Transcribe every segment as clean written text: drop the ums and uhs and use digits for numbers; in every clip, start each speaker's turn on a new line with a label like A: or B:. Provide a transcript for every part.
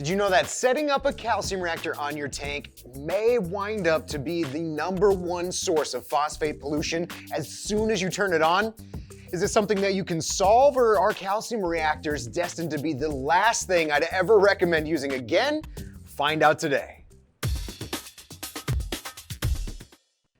A: Did you know that setting up a calcium reactor on your tank may wind up to be the #1 source of phosphate pollution as soon as you turn it on? Is this something that you can solve, or are calcium reactors destined to be the last thing I'd ever recommend using again? Find out today.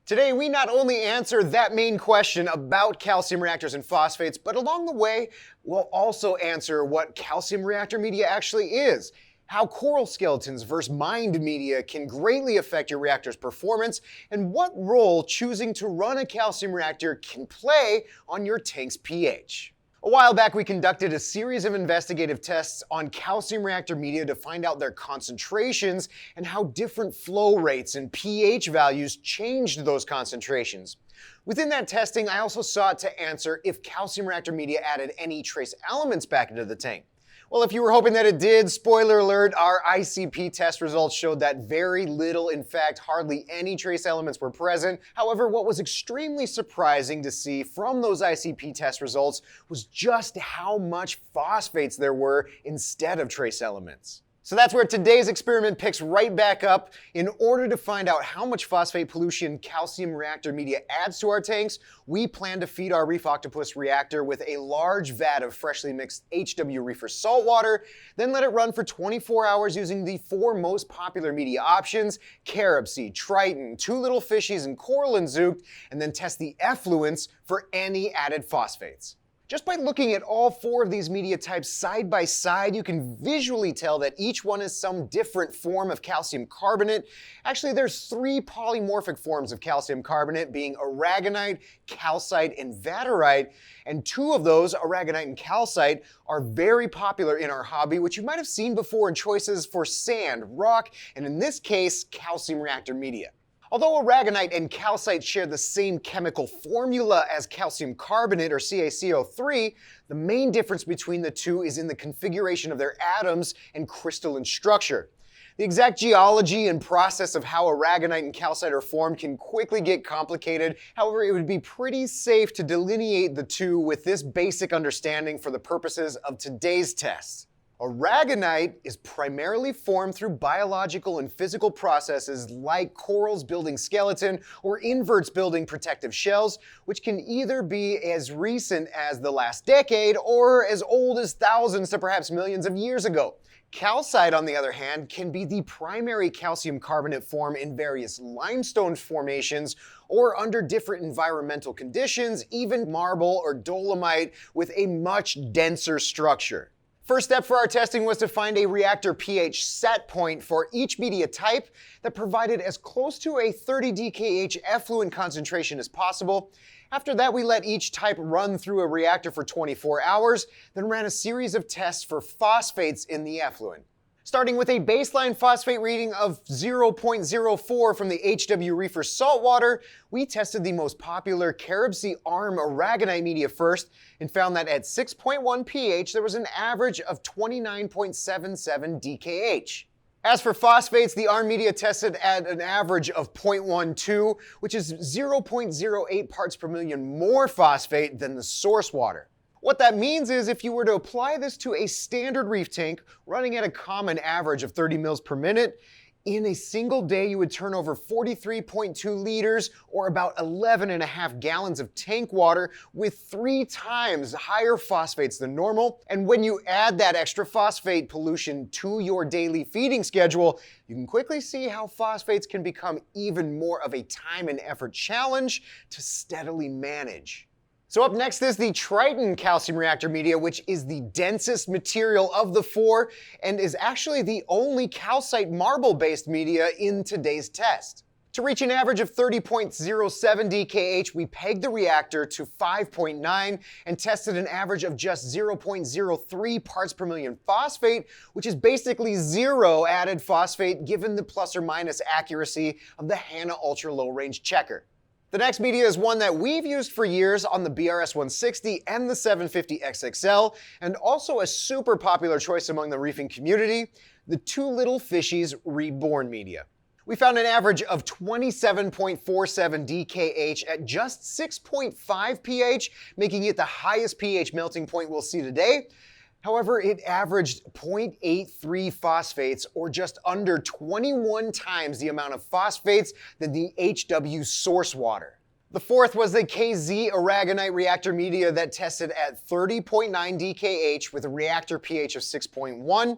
A: Today, we not only answer that main question about calcium reactors and phosphates, but along the way, we'll also answer what calcium reactor media actually is, how coral skeletons versus mined media can greatly affect your reactor's performance, and what role choosing to run a calcium reactor can play on your tank's pH. A while back, we conducted a series of investigative tests on calcium reactor media to find out their concentrations and how different flow rates and pH values changed those concentrations. Within that testing, I also sought to answer if calcium reactor media added any trace elements back into the tank. Well, if you were hoping that it did, spoiler alert, our ICP test results showed that very little, in fact, hardly any trace elements were present. However, what was extremely surprising to see from those ICP test results was just how much phosphates there were instead of trace elements. So that's where today's experiment picks right back up. In order to find out how much phosphate pollution calcium reactor media adds to our tanks, we plan to feed our Reef Octopus reactor with a large vat of freshly mixed HW Reefer saltwater, then let it run for 24 hours using the 4 most popular media options: carob sea, triton, 2 little fishies, and coral and zoopt, and then test the effluents for any added phosphates. Just by looking at all 4 of these media types side by side, you can visually tell that each one is some different form of calcium carbonate. Actually, there's 3 polymorphic forms of calcium carbonate, being aragonite, calcite, and vaterite. And 2 of those, aragonite and calcite, are very popular in our hobby, which you might have seen before in choices for sand, rock, and in this case, calcium reactor media. Although aragonite and calcite share the same chemical formula as calcium carbonate, or CaCO3, the main difference between the two is in the configuration of their atoms and crystalline structure. The exact geology and process of how aragonite and calcite are formed can quickly get complicated. However, it would be pretty safe to delineate the two with this basic understanding for the purposes of today's test. Aragonite is primarily formed through biological and physical processes like corals building skeleton or inverts building protective shells, which can either be as recent as the last decade or as old as thousands to perhaps millions of years ago. Calcite, on the other hand, can be the primary calcium carbonate form in various limestone formations or under different environmental conditions, even marble or dolomite with a much denser structure. First step for our testing was to find a reactor pH set point for each media type that provided as close to a 30 DKH effluent concentration as possible. After that, we let each type run through a reactor for 24 hours, then ran a series of tests for phosphates in the effluent. Starting with a baseline phosphate reading of 0.04 from the HW Reefer saltwater, we tested the most popular carob sea arm aragonite media first and found that at 6.1 pH there was an average of 29.77 DKH. As for phosphates, the arm media tested at an average of 0.12, which is 0.08 parts per million more phosphate than the source water. What that means is if you were to apply this to a standard reef tank running at a common average of 30 mils per minute, in a single day you would turn over 43.2 liters or about 11.5 gallons of tank water with 3 times higher phosphates than normal. And when you add that extra phosphate pollution to your daily feeding schedule, you can quickly see how phosphates can become even more of a time and effort challenge to steadily manage. So up next is the Triton calcium reactor media, which is the densest material of the 4 and is actually the only calcite marble-based media in today's test. To reach an average of 30.07 DKH, we pegged the reactor to 5.9 and tested an average of just 0.03 parts per million phosphate, which is basically 0 added phosphate given the plus or minus accuracy of the HANA Ultra Low Range Checker. The next media is one that we've used for years on the BRS 160 and the 750 XXL, and also a super popular choice among the reefing community, the 2 little fishies reborn media. We found an average of 27.47 DKH at just 6.5 pH, making it the highest pH melting point we'll see today. However, it averaged 0.83 phosphates, or just under 21 times the amount of phosphates than the HW source water. The fourth was the KZ aragonite reactor media that tested at 30.9 DKH with a reactor pH of 6.1.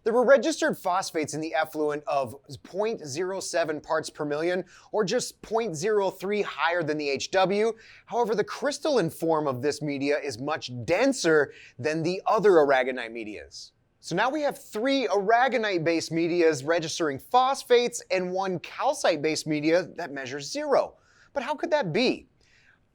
A: There were registered phosphates in the effluent of 0.07 parts per million, or just 0.03 higher than the HW. However, the crystalline form of this media is much denser than the other aragonite medias. So now we have 3 aragonite-based medias registering phosphates and 1 calcite-based media that measures 0. But how could that be?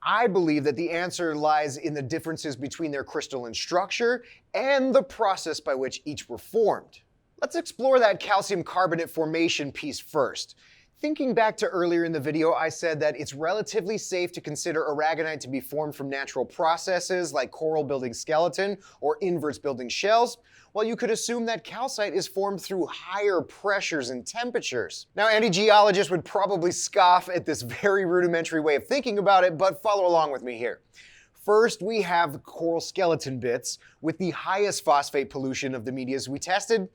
A: I believe that the answer lies in the differences between their crystalline structure and the process by which each were formed. Let's explore that calcium carbonate formation piece first. Thinking back to earlier in the video, I said that it's relatively safe to consider aragonite to be formed from natural processes like coral building skeleton or inverts building shells, while you could assume that calcite is formed through higher pressures and temperatures. Now, any geologist would probably scoff at this very rudimentary way of thinking about it, but follow along with me here. First, we have coral skeleton bits with the highest phosphate pollution of the medias we tested.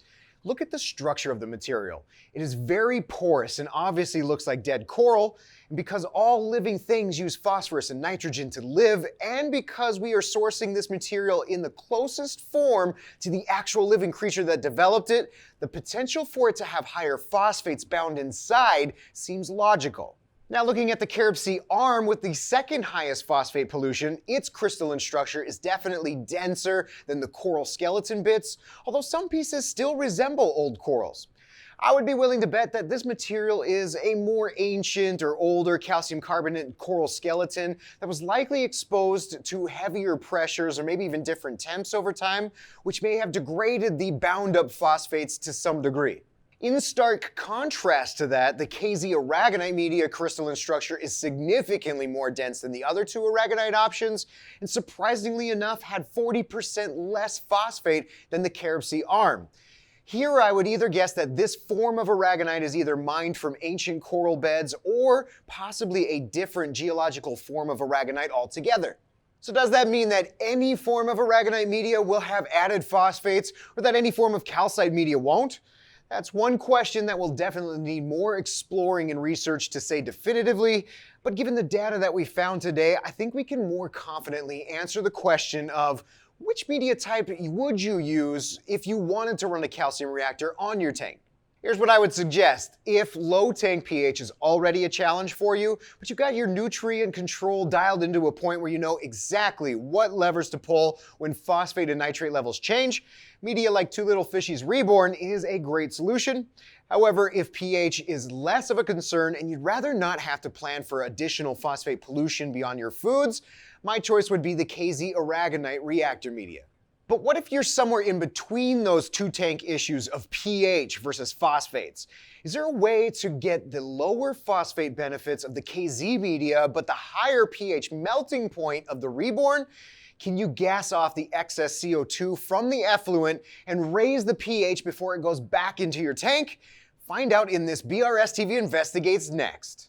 A: Look at the structure of the material. It is very porous and obviously looks like dead coral. And because all living things use phosphorus and nitrogen to live, and because we are sourcing this material in the closest form to the actual living creature that developed it, the potential for it to have higher phosphates bound inside seems logical. Now, looking at the Carib Sea arm with the second highest phosphate pollution, its crystalline structure is definitely denser than the coral skeleton bits, although some pieces still resemble old corals. I would be willing to bet that this material is a more ancient or older calcium carbonate coral skeleton that was likely exposed to heavier pressures or maybe even different temps over time, which may have degraded the bound up phosphates to some degree. In stark contrast to that, the KZ aragonite media crystalline structure is significantly more dense than the other 2 aragonite options, and surprisingly enough had 40% less phosphate than the Carib Sea arm. Here I would either guess that this form of aragonite is either mined from ancient coral beds or possibly a different geological form of aragonite altogether. So does that mean that any form of aragonite media will have added phosphates, or that any form of calcite media won't? That's one question that will definitely need more exploring and research to say definitively, but given the data that we found today, I think we can more confidently answer the question of which media type would you use if you wanted to run a calcium reactor on your tank. Here's what I would suggest. If low tank pH is already a challenge for you, but you've got your nutrient control dialed into a point where you know exactly what levers to pull when phosphate and nitrate levels change, media like Two Little Fishies Reborn is a great solution. However, if pH is less of a concern and you'd rather not have to plan for additional phosphate pollution beyond your foods, my choice would be the KZ aragonite reactor media. But what if you're somewhere in between those 2 tank issues of pH versus phosphates? Is there a way to get the lower phosphate benefits of the KZ media but the higher pH melting point of the Reborn? Can you gas off the excess CO2 from the effluent and raise the pH before it goes back into your tank? Find out in this BRStv Investigates next.